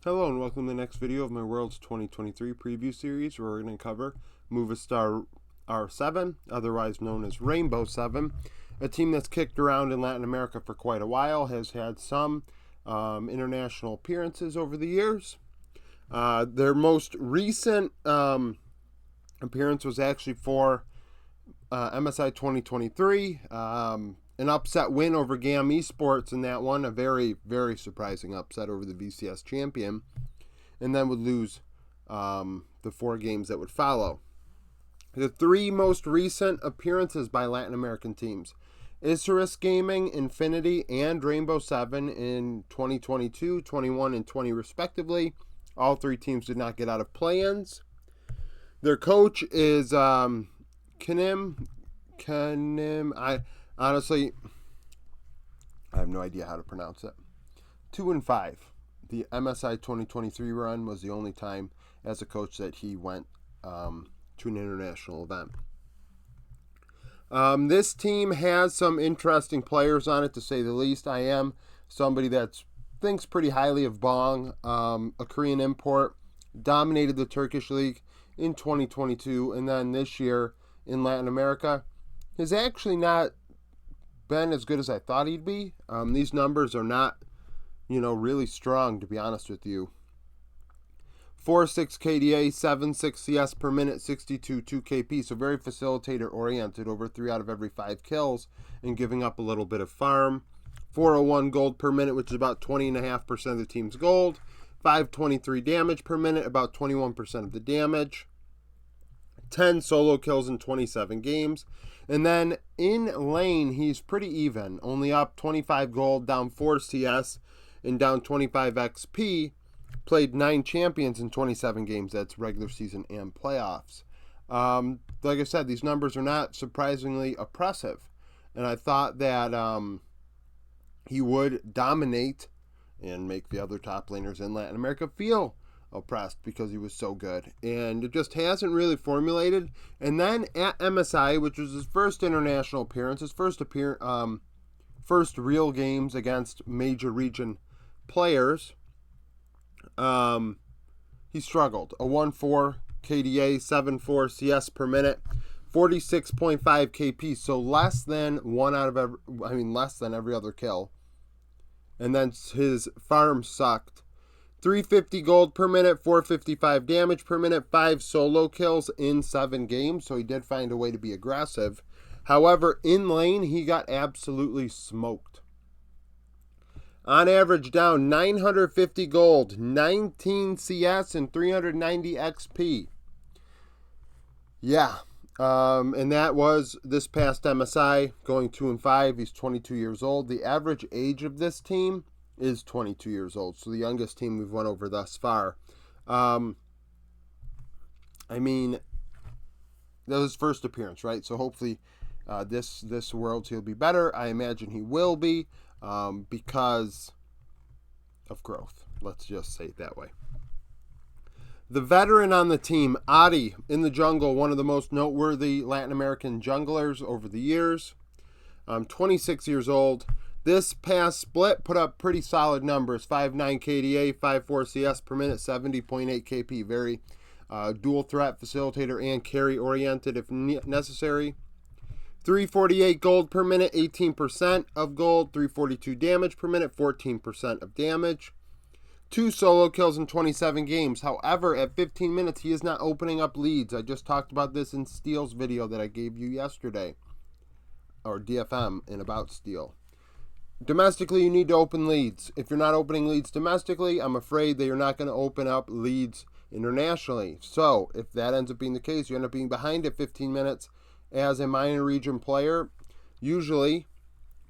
Hello and welcome to the next video of my World's 2023 preview series where we're going to cover Movistar R7, otherwise known as Rainbow 7, a team that's kicked around in Latin America for quite a while, has had some international appearances over the years. Their most recent appearance was actually for MSI 2023, an upset win over GAM Esports in that one, a very, very surprising upset over the VCS champion, and then would lose the 4 games that would follow. The 3 most recent appearances by Latin American teams, Isurus Gaming, Infinity, and Rainbow 7 in 2022, 21, and 20 respectively. All 3 teams did not get out of play-ins. Their coach is Kanim. Honestly, I have no idea how to pronounce it. 2-5. The MSI 2023 run was the only time as a coach that he went to an international event. This team has some interesting players on it, to say the least. I am somebody that thinks pretty highly of Bong, a Korean import, dominated the Turkish league in 2022, and then this year in Latin America has actually not been as good as I thought he'd be. These numbers are not, really strong, to be honest with you. 4.6 KDA, 7.6 CS per minute, 62 2 KP, so very facilitator oriented, over 3 out of every 5 kills and giving up a little bit of farm. 401 gold per minute, which is about 20.5% of the team's gold. 523 damage per minute, about 21% of the damage. 10 solo kills in 27 games. And then in lane, he's pretty even. Only up 25 gold, down 4 CS, and down 25 XP. Played 9 champions in 27 games. That's regular season and playoffs. Like I said, these numbers are not surprisingly oppressive. And I thought that he would dominate and make the other top laners in Latin America feel oppressed because he was so good, and it just hasn't really formulated. And then at MSI, which was his first international appearance, his first real games against major region players, he struggled. A 1.4 KDA, 7.4 CS per minute, 46.5 KP, so less than every other kill. And then his farm sucked. 350 gold per minute, 455 damage per minute, 5 solo kills in 7 games, so he did find a way to be aggressive. However, in lane, he got absolutely smoked. On average, down 950 gold, 19 CS, and 390 XP. Yeah, and that was this past MSI, going 2-5. He's 22 years old. The average age of this team is 22 years old, so the youngest team we've went over thus far. That was his first appearance, right? So hopefully this Worlds he'll be better. I imagine he will be, because of growth. Let's just say it that way. The veteran on the team, Oddie, in the jungle, one of the most noteworthy Latin American junglers over the years. 26 years old. This past split put up pretty solid numbers. 5.9 KDA, 5.4 CS per minute, 70.8 KP. Very dual threat, facilitator, and carry oriented if necessary. 348 gold per minute, 18% of gold. 342 damage per minute, 14% of damage. 2 solo kills in 27 games. However, at 15 minutes, he is not opening up leads. I just talked about this in Steel's video that I gave you yesterday, or DFM, in About Steel. Domestically, you need to open leads. If you're not opening leads domestically, I'm afraid that you're not going to open up leads internationally. So, if that ends up being the case, you end up being behind at 15 minutes as a minor region player. Usually,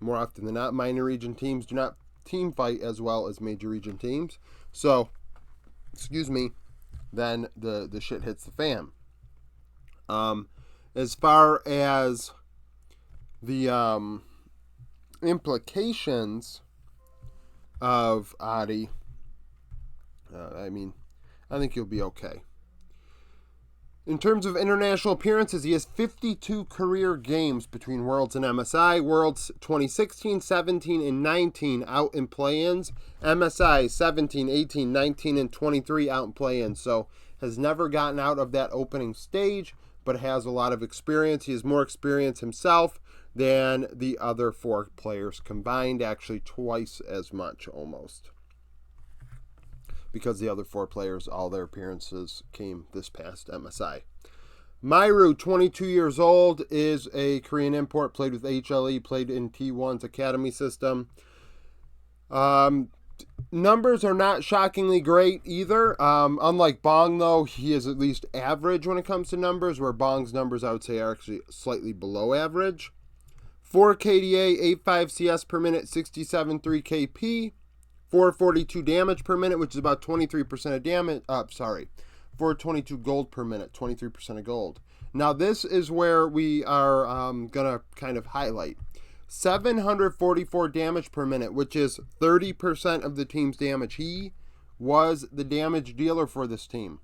more often than not, minor region teams do not team fight as well as major region teams. So, then the shit hits the fan. As far as the implications of Oddie, I think he'll be okay. In terms of international appearances, he has 52 career games between Worlds and MSI. Worlds 2016, 17, and 19 out in play-ins. MSI 17, 18, 19, and 23 out in play-ins. So has never gotten out of that opening stage, but has a lot of experience. He has more experience himself than the other 4 players combined, actually twice as much almost. Because the other 4 players, all their appearances came this past MSI. Mireu, 22 years old, is a Korean import, played with HLE, played in T1's academy system. Numbers are not shockingly great either. Unlike Bong, though, he is at least average when it comes to numbers, where Bong's numbers, I would say, are actually slightly below average. 4 KDA, 85 CS per minute, 67.3 KP. 442 damage per minute, which is about 23% of damage. 422 gold per minute, 23% of gold. Now, this is where we are going to kind of highlight. 744 damage per minute, which is 30% of the team's damage. He was the damage dealer for this team.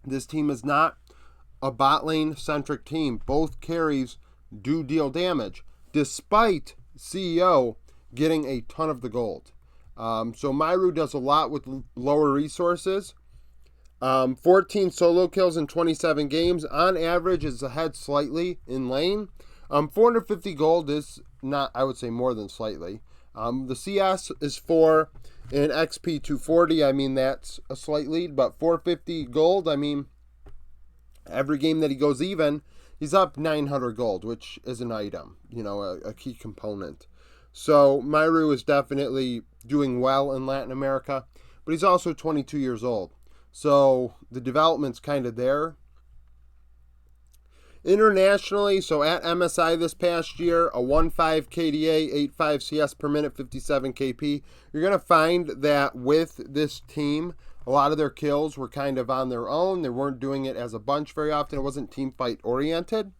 This team is not a bot lane-centric team. Both carries do deal damage, despite CEO getting a ton of the gold. So Mireu does a lot with lower resources. 14 solo kills in 27 games. On average, is ahead slightly in lane. 450 gold is not, I would say, more than slightly. The CS is 4 and XP 240. I mean, that's a slight lead, but 450 gold, I mean, every game that he goes even, he's up 900 gold, which is an item, a key component. So Mireu is definitely doing well in Latin America, but he's also 22 years old. So the development's kind of there. Internationally, so at MSI this past year, a 1.5 KDA, 8.5 CS per minute, 57 KP. You're going to find that with this team, a lot of their kills were kind of on their own. They weren't doing it as a bunch very often. It wasn't team fight oriented.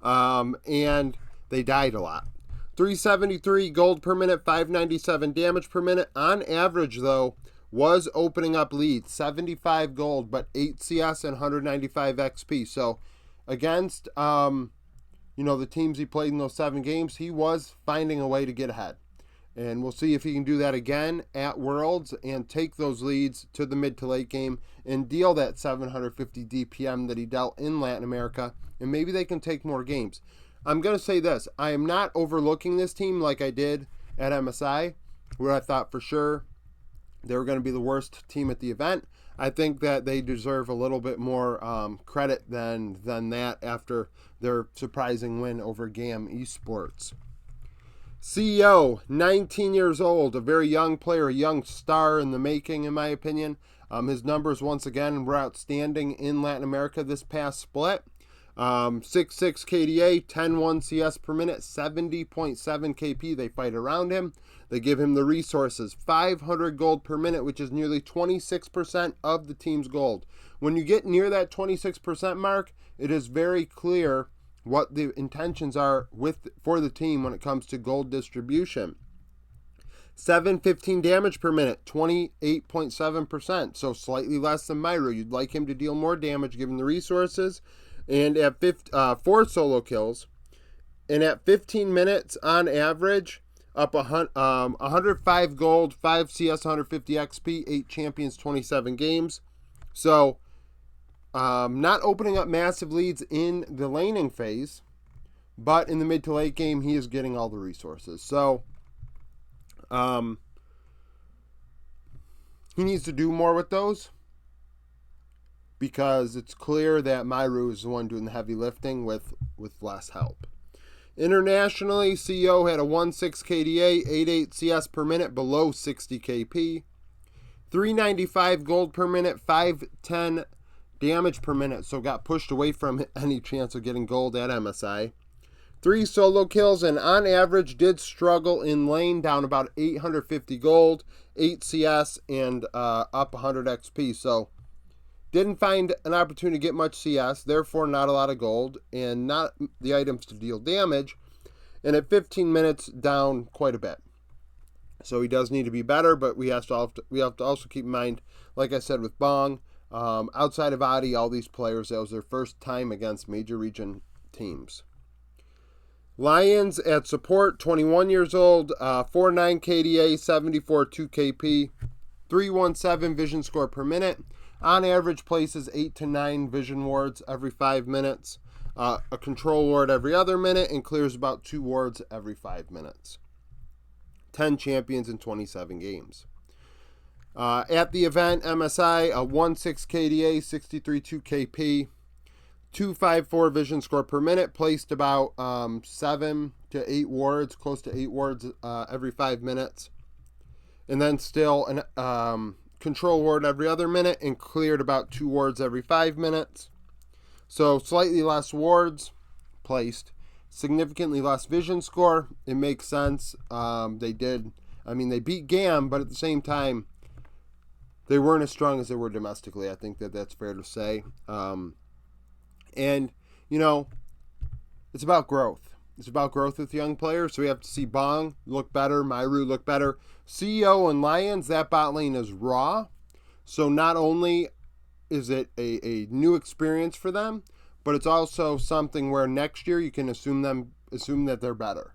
And they died a lot. 373 gold per minute, 597 damage per minute. On average, though, was opening up leads. 75 gold, but 8 CS and 195 XP. So against, the teams he played in those 7 games, he was finding a way to get ahead. And we'll see if he can do that again at Worlds and take those leads to the mid to late game and deal that 750 DPM that he dealt in Latin America. And maybe they can take more games. I'm going to say this. I am not overlooking this team like I did at MSI, where I thought for sure they were going to be the worst team at the event. I think that they deserve a little bit more credit than that after their surprising win over GAM Esports. CEO, 19 years old, a very young player, a young star in the making, in my opinion. His numbers, once again, were outstanding in Latin America this past split. 6.6 KDA, 10.1 CS per minute, 70.7 KP. They fight around him. They give him the resources. 500 gold per minute, which is nearly 26% of the team's gold. When you get near that 26% mark, it is very clear what the intentions are for the team when it comes to gold distribution. 715 damage per minute, 28.7%. So slightly less than Mireu. You'd like him to deal more damage given the resources. And at 4 solo kills. And at 15 minutes on average, up 105 gold, 5 CS, 150 XP, 8 champions, 27 games. So not opening up massive leads in the laning phase, but in the mid to late game, he is getting all the resources. So he needs to do more with those, because it's clear that Mireu is the one doing the heavy lifting with less help. Internationally, CEO had a 1.6 KDA, 8.8 CS per minute, below 60 KP. 395 gold per minute, 510 damage per minute, so got pushed away from any chance of getting gold at MSI. 3 solo kills, and on average did struggle in lane, down about 850 gold, 8 CS, and up 100 XP. So didn't find an opportunity to get much CS, therefore not a lot of gold, and not the items to deal damage. And at 15 minutes, down quite a bit. So he does need to be better, but we have to also keep in mind, like I said with Bong, Outside of Oddie, all these players, that was their first time against major region teams. Lions at support, 21 years old, 4.9 KDA, 74 2 KP, 317 vision score per minute. On average, places 8 to 9 vision wards every 5 minutes, a control ward every other minute, and clears about 2 wards every 5 minutes. 10 champions in 27 games. At the event, MSI, a 1.6 KDA, 63 2 KP, 254 vision score per minute, placed about 7 to 8 wards, close to 8 wards every 5 minutes. And then still an control ward every other minute, and cleared about 2 wards every 5 minutes. So slightly less wards placed, significantly less vision score. It makes sense. They beat GAM, but at the same time, they weren't as strong as they were domestically. I think that's fair to say. And, it's about growth. It's about growth with young players. So we have to see Bong look better, Mireu look better. CEO and Lions, that bot lane is raw. So not only is it a new experience for them, but it's also something where next year you can assume that they're better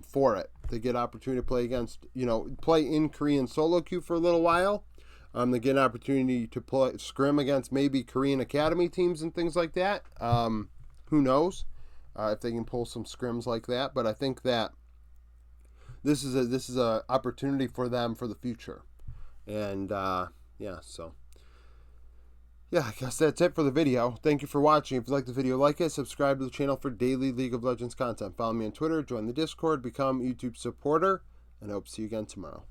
for it. They get opportunity to play against, play in Korean solo queue for a little while. They get an opportunity to play scrim against maybe Korean academy teams and things like that. Who knows if they can pull some scrims like that? But I think that this is a opportunity for them for the future. And I guess that's it for the video. Thank you for watching. If you like the video, like it, subscribe to the channel for daily League of Legends content. Follow me on Twitter, join the Discord, become a YouTube supporter, and I hope to see you again tomorrow.